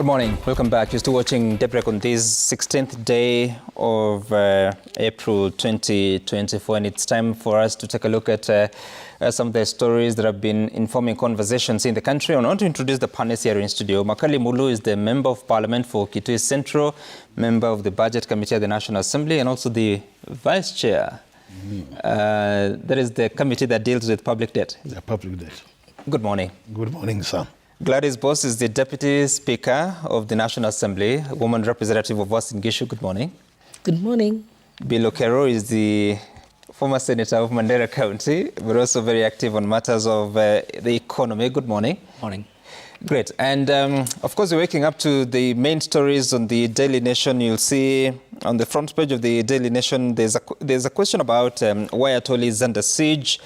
Good morning. Welcome back. You're still watching Daybreak on this 16th day of April 2024, and it's time for us to take a look at some of the stories that have been informing conversations in the country. I want to introduce the panelists here in studio. Makali Mulu is the Member of Parliament for Kitui Central, member of the Budget Committee at the National Assembly, and also the Vice Chair. That is the committee that deals with public debt. The public debt. Good morning. Good morning, Sam. Gladys Boss is the Deputy Speaker of the National Assembly, woman representative of Western Gishu. Good morning. Good morning. Bill Okero is the former Senator of Mandera County, but also very active on matters of the economy. Good morning. Morning. Great. And of course, we're waking up to the main stories on the Daily Nation. You'll see on the front page of the Daily Nation, there's a question about why Atoli is under siege.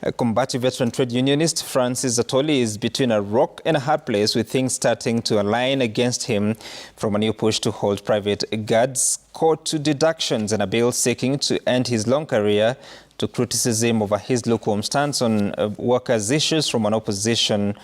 A combative veteran trade unionist Francis Atoli is between a rock and a hard place, with things starting to align against him from a new push to hold private guards, court to deductions, and a bill seeking to end his long career to criticism over his lukewarm stance on workers' issues from an opposition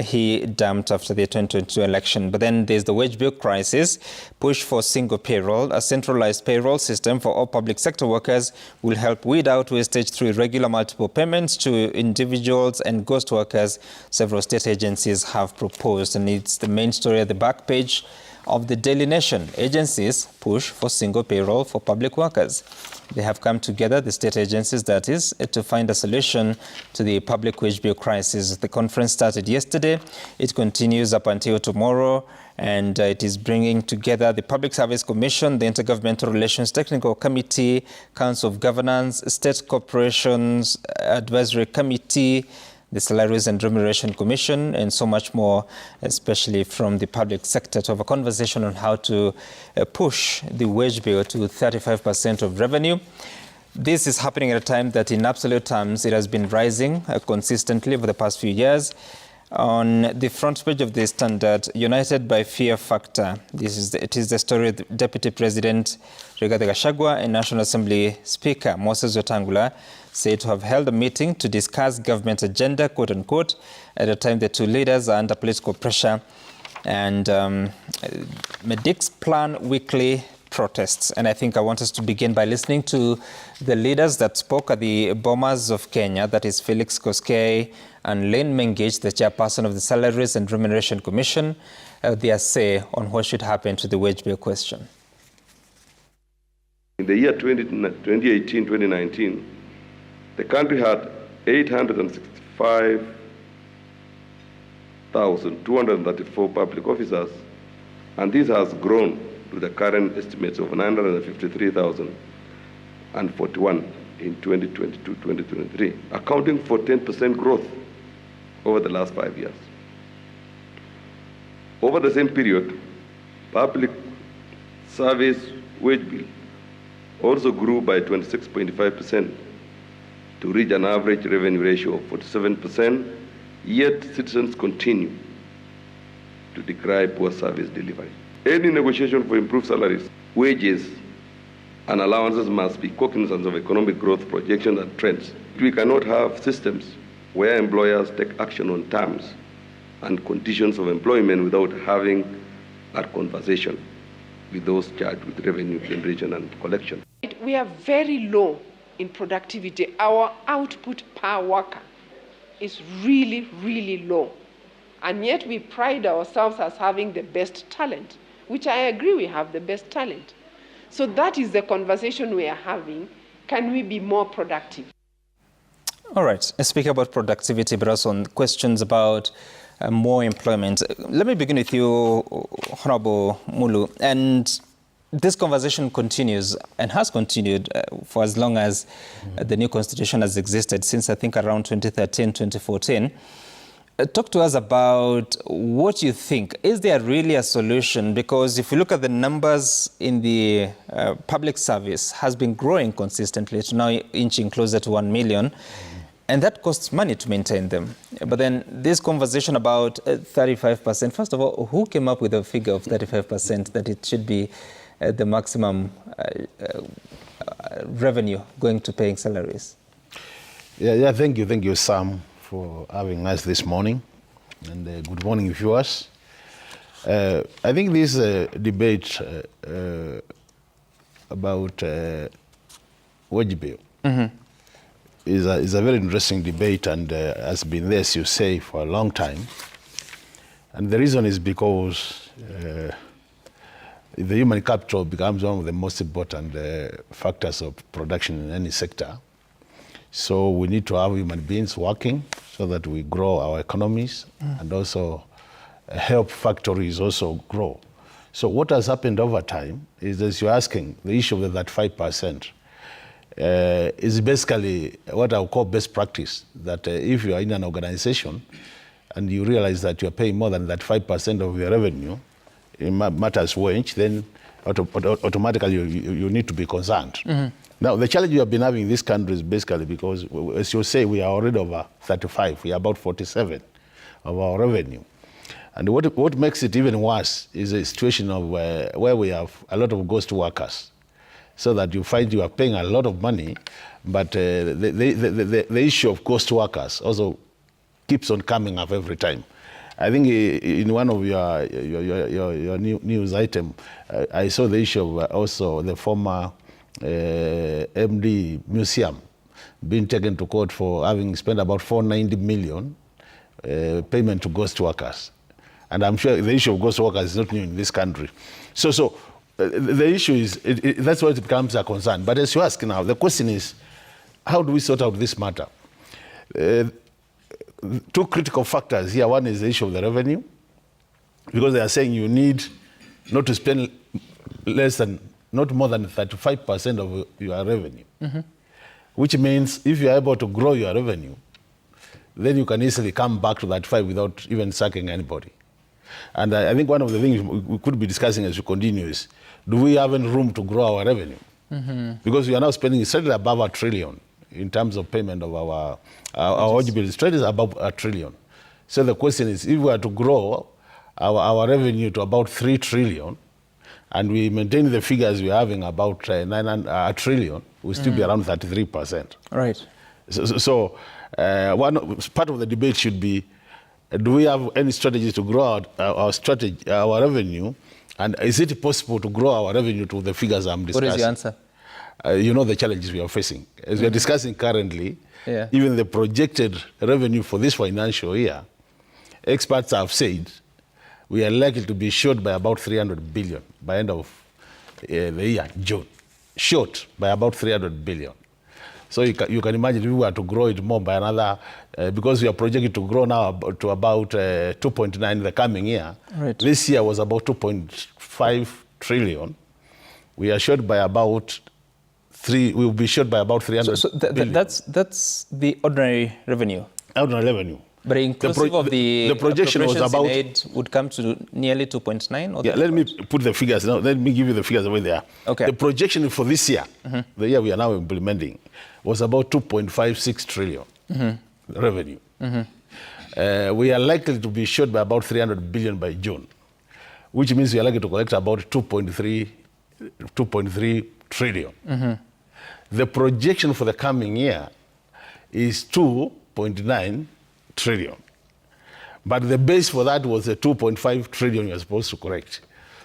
he dumped after the 2022 election. But then there's the wage bill crisis, push for single payroll. A centralized payroll system for all public sector workers will help weed out wastage through irregular multiple payments to individuals and ghost workers, several state agencies have proposed. And it's the main story at the back page of the Daily Nation. Agencies push for single payroll for public workers. They have come together, the state agencies that is, to find a solution to the public wage bill crisis. The conference started yesterday. It continues up until tomorrow, and it is bringing together the Public Service Commission, the Intergovernmental Relations Technical Committee, Council of Governance, State Corporations Advisory Committee, the Salaries and Remuneration Commission, and so much more, especially from the public sector, to have a conversation on how to push the wage bill to 35% of revenue. This is happening at a time that in absolute terms it has been rising consistently over the past few years. On the front page of the Standard, united by fear factor, it is the story of the Deputy President Rigathi Gachagua and National Assembly Speaker Moses Wetangula said to have held a meeting to discuss government agenda, quote unquote, at a time the two leaders are under political pressure. And Medic's plan weekly protests. And I think I want us to begin by listening to the leaders that spoke at the Bomas of Kenya, that is Felix Koskei and Lynn Mengich, the chairperson of the Salaries and Remuneration Commission, their say on what should happen to the wage bill question. In the year 2018-2019, the country had 865,234 public officers, and this has grown to the current estimates of 953,041 in 2022-2023, accounting for 10% growth over the last 5 years. Over the same period, public service wage bill also grew by 26.5% to reach an average revenue ratio of 47%, yet citizens continue to decry poor service delivery. Any negotiation for improved salaries, wages, and allowances must be cognizant of economic growth projections and trends. We cannot have systems where employers take action on terms and conditions of employment without having a conversation with those charged with revenue generation and collection. We are very low in productivity. Our output per worker is really, really low. And yet we pride ourselves as having the best talent, which I agree we have the best talent. So that is the conversation we are having. Can we be more productive? All right. Speaking about productivity, but also on questions about more employment. Let me begin with you, Honorable Mulu. And this conversation continues and has continued for as long as the new constitution has existed, since I think around 2013, 2014. Talk to us about what you think. Is there really a solution? Because if you look at the numbers in the public service, has been growing consistently. It's now inching closer to 1 million. And that costs money to maintain them. But then this conversation about 35%, first of all, who came up with a figure of 35% that it should be the maximum revenue going to paying salaries? Yeah, thank you, Sam, for having us this morning. And good morning, viewers. I think this debate about wage bill is a very interesting debate and has been there, as you say, for a long time. And the reason is because the human capital becomes one of the most important factors of production in any sector. So we need to have human beings working so that we grow our economies and also help factories also grow. So what has happened over time is, as you're asking, the issue of that 5% is basically what I would call best practice, that if you are in an organization and you realize that you're paying more than that 5% of your revenue, in matters wage, then automatically you need to be concerned. Now, the challenge we have been having in this country is basically because, as you say, we are already over 35. We are about 47 of our revenue. And what makes it even worse is a situation of where we have a lot of ghost workers, so that you find you are paying a lot of money, but the issue of ghost workers also keeps on coming up every time. I think in one of your news item, I saw the issue of also the former MD museum being taken to court for having spent about 490 million payment to ghost workers. And I'm sure the issue of ghost workers is not new in this country. So the issue is, that's why it becomes a concern. But as you ask now, the question is, how do we sort out this matter? Two critical factors here. One is the issue of the revenue, because they are saying you need not to spend not more than 35% of your revenue, which means if you are able to grow your revenue, then you can easily come back to that 5 without even sacking anybody. And I think one of the things we could be discussing as we continue is, do we have any room to grow our revenue? Because we are now spending slightly above $1 trillion in terms of payment of our wage bill. Straight is above $1 trillion. So the question is, if we are to grow our revenue to about $3 trillion, and we maintain the figures we're having about $1 trillion, we'll still be around 33%. Right. So one part of the debate should be, do we have any strategies to grow our revenue? And is it possible to grow our revenue to the figures I'm discussing? What is the answer? You know the challenges we are facing. As we are discussing currently, even the projected revenue for this financial year, experts have said we are likely to be short by about 300 billion by end of the year, June. Short by about 300 billion. So you can imagine if we were to grow it more by another, because we are projected to grow now to about 2.9 in the coming year. Right. This year was about 2.5 trillion. We are short by about we will be short by about 300 billion. That's the ordinary revenue. Ordinary revenue. But inclusive of the projection was about, in aid would come to nearly 2.9? Yeah, let me put the figures now. Let me give you the figures the way they are. Okay. The projection for this year, the year we are now implementing, was about 2.56 trillion revenue. We are likely to be short by about 300 billion by June, which means we are likely to collect about 2.3 trillion. The projection for the coming year is 2.9 trillion. But the base for that was the 2.5 trillion you are supposed to collect.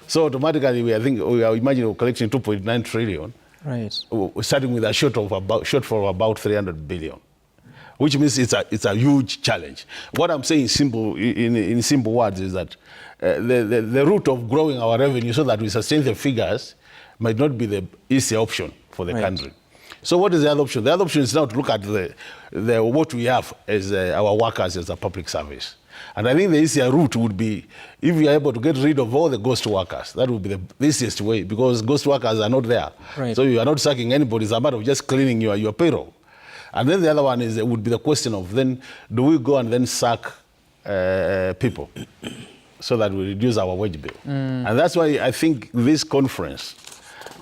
So automatically we are imagining collecting 2.9 trillion, right, starting with a shortfall of about 300 billion, which means it's a huge challenge. What I'm saying in simple words is that the route of growing our revenue so that we sustain the figures might not be the easy option for the country. So what is the other option? The other option is now to look at what we have as our workers as a public service. And I think the easier route would be if we are able to get rid of all the ghost workers. That would be the easiest way, because ghost workers are not there. Right. So you are not sacking anybody. It's a matter of just cleaning your payroll. And then the other one would be the question of then, do we go and then sack people so that we reduce our wage bill? And that's why I think this conference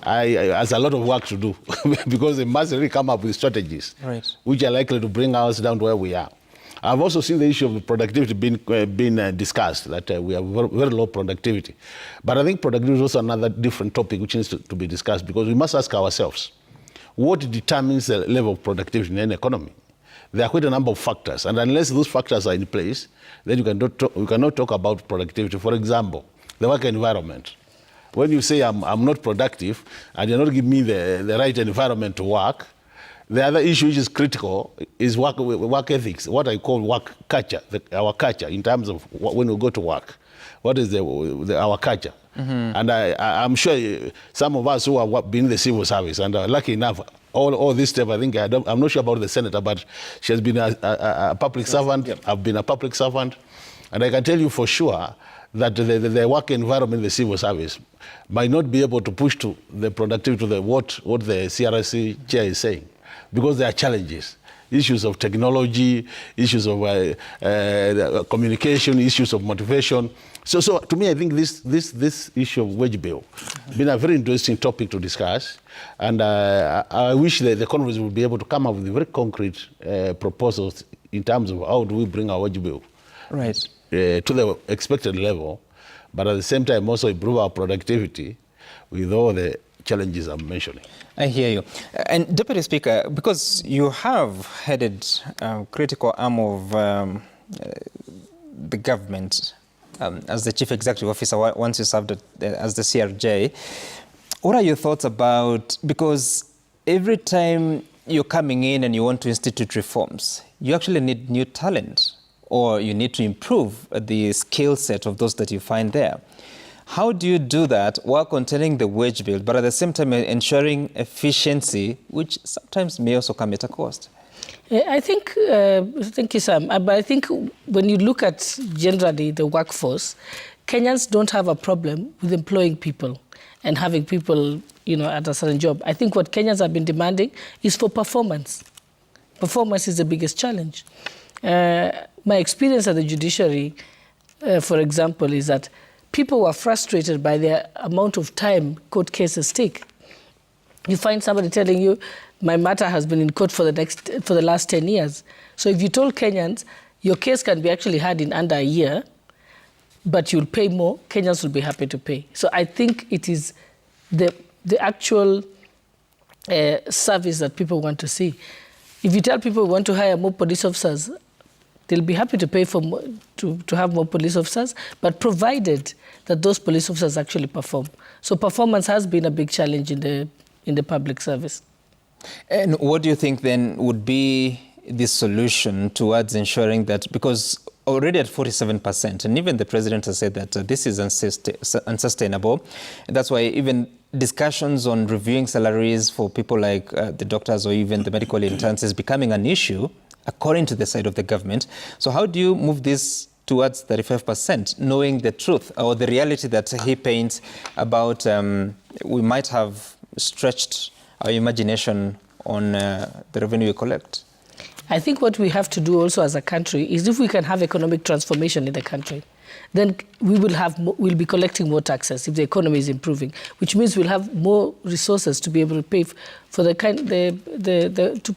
has a lot of work to do because they must really come up with strategies which are likely to bring us down to where we are. I've also seen the issue of productivity being discussed, that we have very low productivity. But I think productivity is also another different topic which needs to be discussed, because we must ask ourselves, what determines the level of productivity in an economy? There are quite a number of factors, and unless those factors are in place, then we cannot talk about productivity. For example, the work environment. When you say I'm not productive and you're not giving me the right environment to work, the other issue which is critical is work ethics, what I call work culture, our culture in terms of when we go to work. What is our culture? And I'm sure some of us who have been in the civil service and are lucky enough, all this stuff, I think, I'm not sure about the senator, but she has been a public servant. Yep. I've been a public servant. And I can tell you for sure that the work environment in the civil service might not be able to push to the productivity to what the CRC chair is saying, because there are challenges. Issues of technology, issues of communication, issues of motivation. So to me, I think this issue of wage bill has been a very interesting topic to discuss. And I wish that the Congress would be able to come up with very concrete proposals in terms of how do we bring our wage bill to the expected level, but at the same time also improve our productivity with all the challenges I'm mentioning. I hear you. And Deputy Speaker, because you have headed critical arm of the government as the Chief Executive Officer once you served as the CRJ, what are your thoughts about, because every time you're coming in and you want to institute reforms, you actually need new talent, or you need to improve the skill set of those that you find there. How do you do that while containing the wage bill, but at the same time ensuring efficiency, which sometimes may also come at a cost? I think, thank you, Sam. But I think when you look at generally the workforce, Kenyans don't have a problem with employing people and having people, at a certain job. I think what Kenyans have been demanding is for performance. Performance is the biggest challenge. My experience at the judiciary, for example, is that people were frustrated by the amount of time court cases take. You find somebody telling you, my matter has been in court for the last 10 years. So if you told Kenyans, your case can be actually had in under a year, but you'll pay more, Kenyans will be happy to pay. So I think it is the actual service that people want to see. If you tell people we want to hire more police officers, they'll be happy to pay for to have more police officers, but provided that those police officers actually perform. So performance has been a big challenge in the public service. And what do you think then would be the solution towards ensuring that, because already at 47%, and even the president has said that this is unsustainable. And that's why even discussions on reviewing salaries for people like the doctors or even the medical interns is becoming an issue, according to the side of the government. So how do you move this towards 35%, knowing the truth or the reality that he paints about we might have stretched our imagination on the revenue we collect? I think what we have to do also as a country is, if we can have economic transformation in the country, then we'll be collecting more taxes if the economy is improving, which means we'll have more resources to be able to pay for to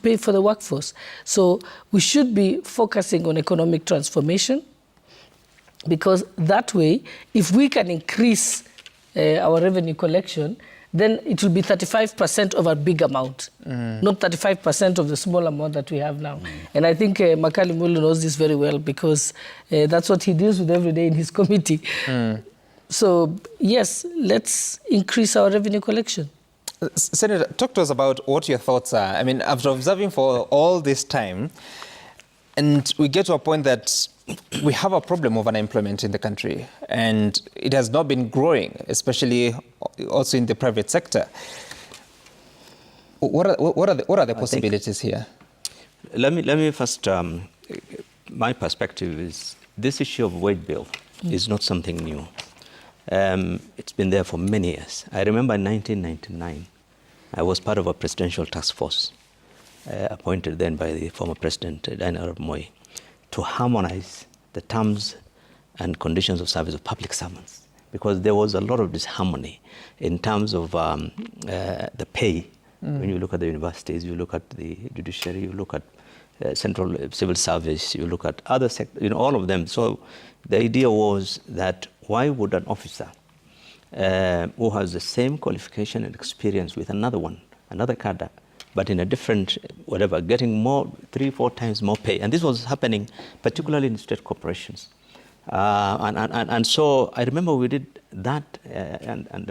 pay for the workforce. So we should be focusing on economic transformation, because that way, if we can increase our revenue collection, then it will be 35% of a big amount, not 35% of the small amount that we have now. And I think Makali Mulu knows this very well, because that's what he deals with every day in his committee. So, yes, let's increase our revenue collection. Senator, talk to us about what your thoughts are. I mean, after observing for all this time, and we get to a point that we have a problem of unemployment in the country, and it has not been growing, especially also in the private sector. What are the possibilities here? Let me first, my perspective is this issue of wage bill is not something new. It's been there for many years. I remember in 1999, I was part of a presidential task force appointed then by the former president, Daniel Arap Moi, to harmonize the terms and conditions of service of public servants, because there was a lot of disharmony in terms of the pay. When you look at the universities, you look at the judiciary, you look at central civil service, you look at other sectors, all of them. So the idea was that why would an officer who has the same qualification and experience with another cadre, but in a different, getting more, 3-4 times more pay. And this was happening particularly in state corporations. And so I remember we did that, and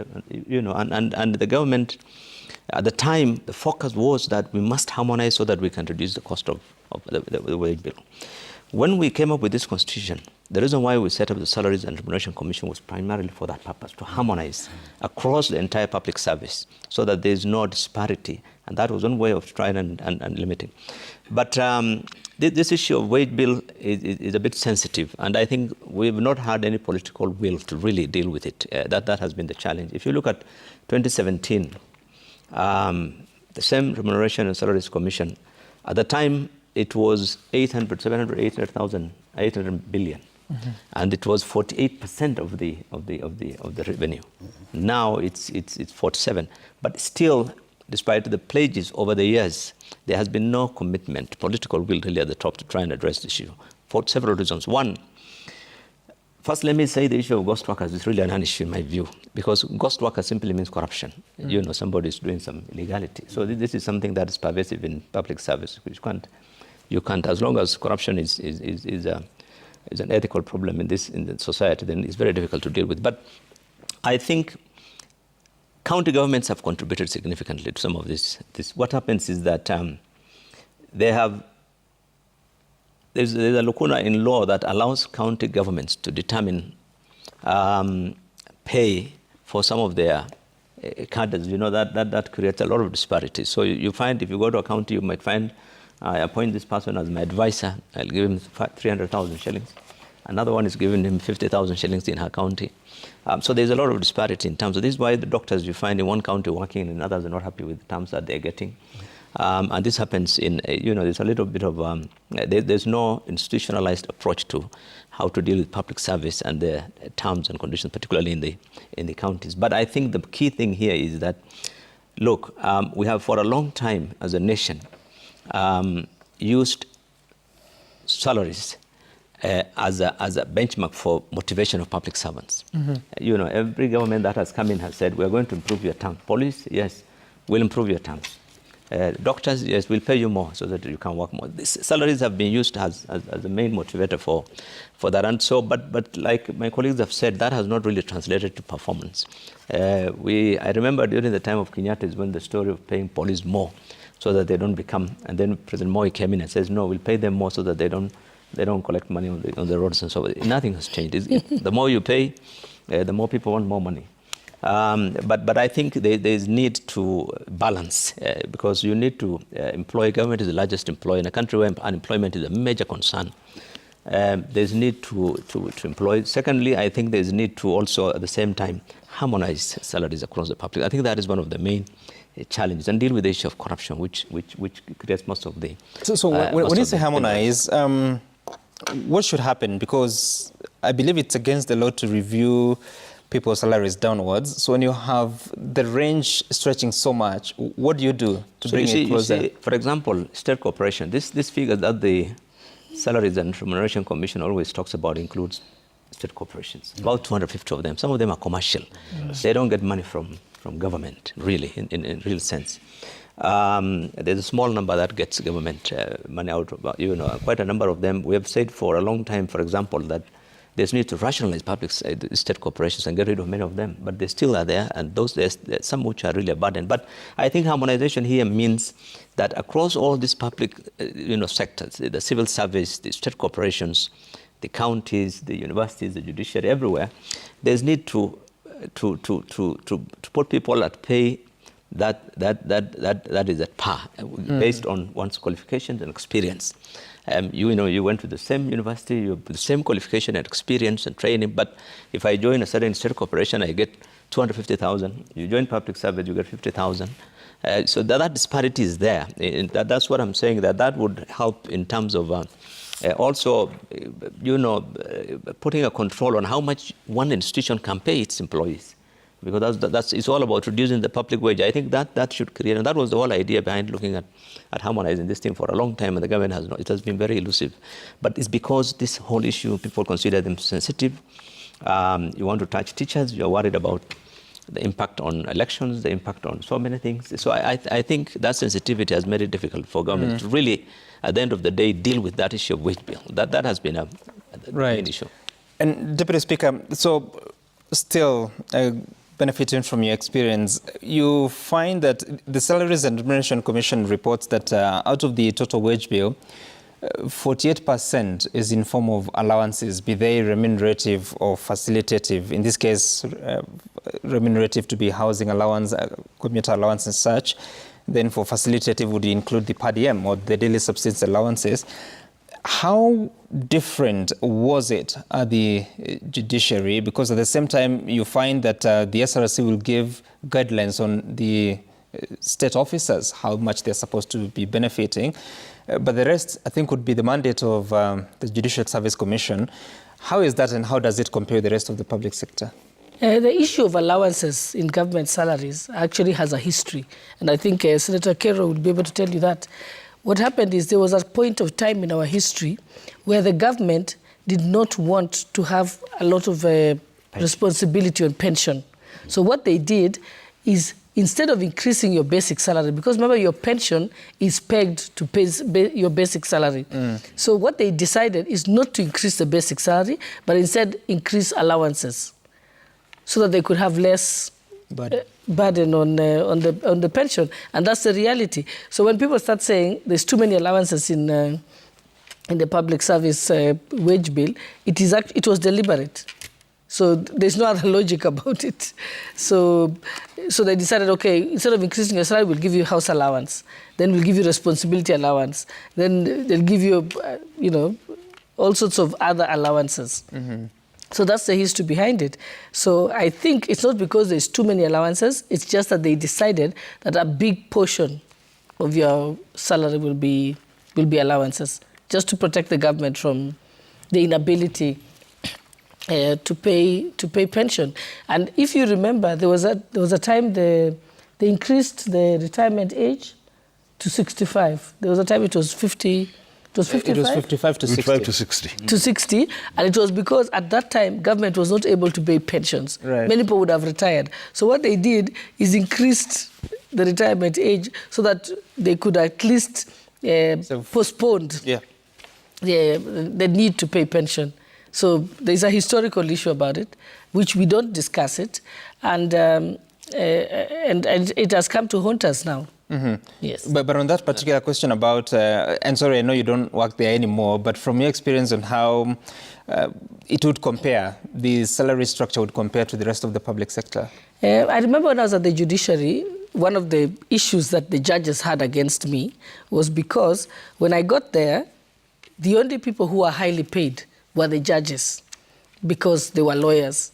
the government at the time, the focus was that we must harmonize so that we can reduce the cost of the wage bill. When we came up with this constitution, the reason why we set up the Salaries and Remuneration Commission was primarily for that purpose, to harmonize across the entire public service so that there is no disparity. And that was one way of trying and limiting. But this issue of wage bill is a bit sensitive, and I think we've not had any political will to really deal with it. That has been the challenge. If you look at 2017, the same Remuneration and Salaries Commission, at the time it was 800 billion, and it was 48% of the revenue. Now it's 47, but still, despite the pledges over the years, there has been no commitment, political will really at the top to try and address the issue for several reasons. One, first, let me say the issue of ghost workers is really a non-issue in my view, because ghost worker simply means corruption. Somebody is doing some illegality. So this is something that is pervasive in public service, which you can't, as long as corruption is an ethical problem in the society, then it's very difficult to deal with. But I think county governments have contributed significantly to some of this. What happens is that there's a lacuna in law that allows county governments to determine pay for some of their cadres. That creates a lot of disparities. So you find, if you go to a county, you might find, I appoint this person as my advisor, I'll give him 300,000 shillings. Another one is giving him 50,000 shillings in her county. So there's a lot of disparity in terms of this is why the doctors you find in one county working and others are not happy with the terms that they're getting. And this happens in, there's a little bit of, there's no institutionalized approach to how to deal with public service and the terms and conditions, particularly in the counties. But I think the key thing here is that, look, we have for a long time as a nation used salaries as a benchmark for motivation of public servants. Every government that has come in has said, we're going to improve your terms. Police, yes, we'll improve your terms. Doctors, yes, we'll pay you more so that you can work more. These salaries have been used as the main motivator for that. And so, but like my colleagues have said, that has not really translated to performance. I remember during the time of Kenyatta is when the story of paying police more so that they don't become, and then President Moi came in and says, no, we'll pay them more so that they don't collect money on the roads and so on. Nothing has changed. The more you pay, the more people want more money. But I think there's need to balance because you need to employ. Government is the largest employer in a country where unemployment is a major concern. There's need to employ. Secondly, I think there's need to also at the same time harmonize salaries across the public. I think that is one of the main challenges, and deal with the issue of corruption, which creates most of the. So when you say harmonize, what should happen? Because I believe it's against the law to review people's salaries downwards. So when you have the range stretching so much, what do you do to bring it closer? You see, for example, state corporation, this figure that the Salaries and Remuneration Commission always talks about includes state corporations, about 250 of them. Some of them are commercial. Yes. They don't get money from government, really, in real sense. There's a small number that gets government money out of, quite a number of them. We have said for a long time, for example, that there's need to rationalize public state corporations and get rid of many of them, but they still are there, and there's some which are really a burden. But I think harmonization here means that across all these public, sectors, the civil service, the state corporations, the counties, the universities, the judiciary, everywhere, there's need to put people at pay that is at par, based on one's qualifications and experience. You went to the same university, you have the same qualification and experience and training, but if I join a certain state corporation, I get 250,000. You join public service, you get 50,000. So that disparity is there. That's what I'm saying, that would help in terms of also, putting a control on how much one institution can pay its employees. Because it's all about reducing the public wage. I think that should create, and that was the whole idea behind looking at harmonizing this thing for a long time, and the government has not. It has been very elusive. But it's because this whole issue, people consider them sensitive. You want to touch teachers, you're worried about the impact on elections, the impact on so many things. So I think that sensitivity has made it difficult for government to really, at the end of the day, deal with that issue of wage bill. That has been a main issue. And Deputy Speaker, so still benefiting from your experience, you find that the Salaries and Remuneration Commission reports that out of the total wage bill, 48% is in form of allowances, be they remunerative or facilitative. In this case, remunerative to be housing allowance, commuter allowance and such. Then for facilitative would include the per diem or the daily subsistence allowances. How different was it at the judiciary? Because at the same time, you find that the SRC will give guidelines on the state officers, how much they're supposed to be benefiting. But the rest, I think, would be the mandate of the Judicial Service Commission. How is that, and how does it compare with the rest of the public sector? The issue of allowances in government salaries actually has a history. And I think Senator Kero would be able to tell you that. What happened is there was a point of time in our history where the government did not want to have a lot of responsibility on pension. So what they did is, instead of increasing your basic salary, because remember your pension is pegged to pay your basic salary. So what they decided is not to increase the basic salary, but instead increase allowances, so that they could have less burden on the pension. And that's the reality. So when people start saying there's too many allowances in the public service wage bill, it was deliberate. So there's no other logic about it. So they decided, okay, instead of increasing your salary, we'll give you house allowance. Then we'll give you responsibility allowance. Then they'll give you, all sorts of other allowances. So that's the history behind it. So I think it's not because there's too many allowances, it's just that they decided that a big portion of your salary will be allowances, just to protect the government from the inability to pay pension. And if you remember, there was a time they increased the retirement age to 65. There was a time it was 50. It was 55? It was 55 to 60. 55 to 60. To 60, and it was because at that time, government was not able to pay pensions. Right. Many people would have retired. So what they did is increased the retirement age so that they could at least postpone the need to pay pension. So there's a historical issue about it, which we don't discuss it, and it has come to haunt us now. Yes. But on that particular question about, and sorry, I know you don't work there anymore, but from your experience on how it would compare, the salary structure would compare to the rest of the public sector? I remember when I was at the judiciary, one of the issues that the judges had against me was because when I got there, the only people who were highly paid were the judges, because they were lawyers.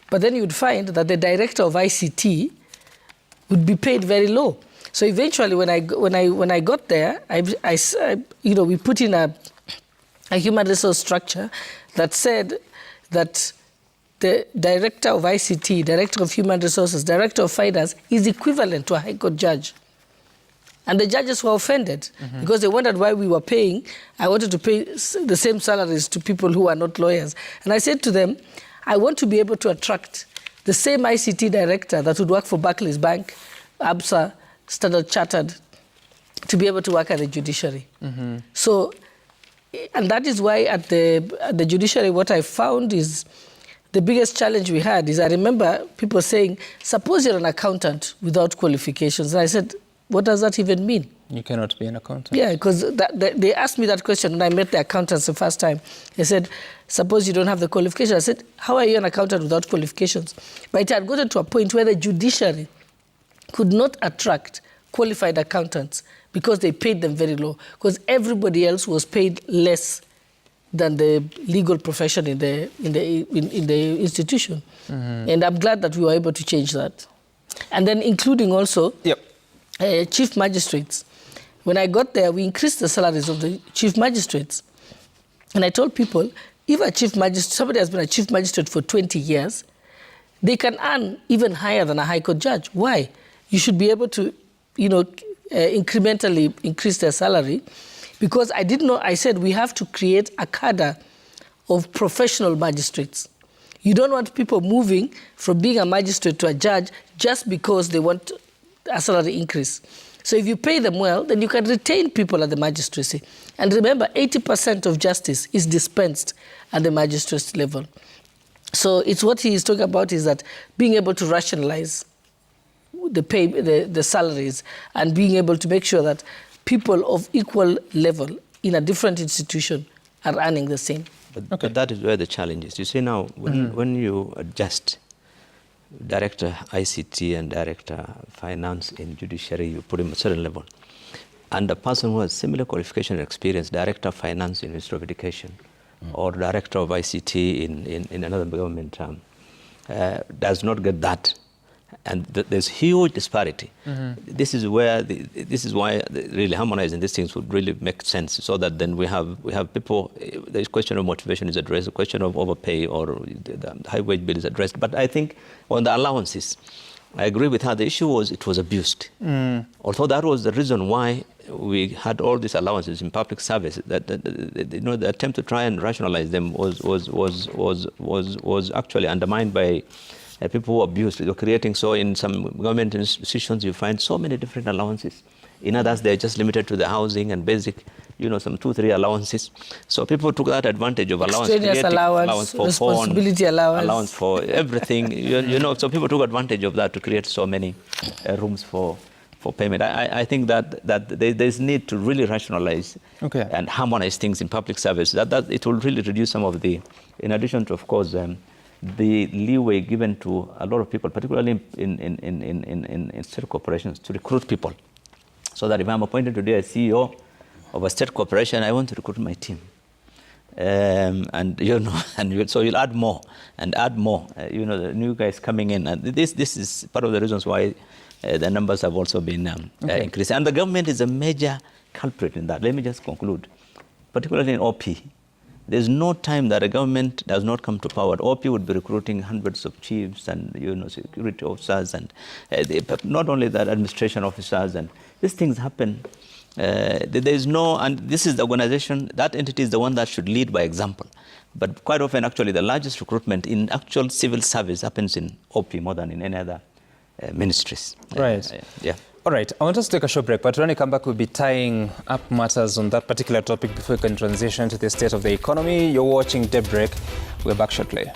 But then you'd find that the director of ICT would be paid very low. So eventually, when I got there, we put in a human resource structure that said that the director of ICT, director of human resources, director of finance is equivalent to a high court judge. And the judges were offended because they wondered why we were paying. I wanted to pay the same salaries to people who are not lawyers. And I said to them, I want to be able to attract the same ICT director that would work for Barclays Bank, ABSA, Standard Chartered, to be able to work at the judiciary. So, and that is why at the judiciary, what I found is the biggest challenge we had is, I remember people saying, suppose you're an accountant without qualifications. And I said, what does that even mean? You cannot be an accountant. Yeah, because they asked me that question when I met the accountants the first time. They said, suppose you don't have the qualifications. I said, how are you an accountant without qualifications? But it had gotten to a point where the judiciary could not attract qualified accountants because they paid them very low, because everybody else was paid less than the legal profession in the institution. And I'm glad that we were able to change that. And then including also chief magistrates. When I got there, we increased the salaries of the chief magistrates. And I told people, if a chief magistrate, somebody has been a chief magistrate for 20 years, they can earn even higher than a high court judge. Why? You should be able to, incrementally increase their salary, because I didn't know, I said we have to create a cadre of professional magistrates. You don't want people moving from being a magistrate to a judge just because they want a salary increase. So if you pay them well, then you can retain people at the magistracy. And remember, 80% of justice is dispensed at the magistracy level. So it's what he is talking about is that being able to rationalize the salaries and being able to make sure that people of equal level in a different institution are earning the same. But that is where the challenge is. You see now, when you adjust Director ICT and Director Finance in judiciary, you put him at a certain level. And a person who has similar qualification and experience, Director of Finance in Ministry of Education, or Director of ICT in another government does not get that. And there's huge disparity. This is where this is why really harmonizing these things would really make sense, so that then we have people. The question of motivation is addressed. The question of overpay or the high wage bill is addressed. But I think on the allowances, I agree with her. The issue was it was abused. Although that was the reason why we had all these allowances in public service. The attempt to try and rationalize them was actually undermined by people who abused. You're creating, so in some government institutions you find so many different allowances. In others they're just limited to the housing and basic, some 2-3 allowances. So people took that advantage of allowance. Allowance for responsibility phone, allowance. Allowance for everything. So people took advantage of that to create so many rooms for payment. I think that there's need to really rationalize and harmonize things in public service. That it will really reduce some of the, in addition to, of course, the leeway given to a lot of people, particularly in state corporations, to recruit people. So that if I'm appointed today as CEO of a state corporation, I want to recruit my team. So you'll add more and add more. The new guys coming in, and this is part of the reasons why the numbers have also been increasing. And the government is a major culprit in that. Let me just conclude, particularly in OP. There's no time that a government does not come to power. OP would be recruiting hundreds of chiefs and security officers and not only that, administration officers, and these things happen. There's no, and this is the organization, that entity is the one that should lead by example. But quite often, actually, the largest recruitment in actual civil service happens in OP more than in any other ministries. Right. Yeah. All right, I want us to take a short break, but when we come back, we'll be tying up matters on that particular topic before we can transition to the state of the economy. You're watching Daybreak. We're back shortly.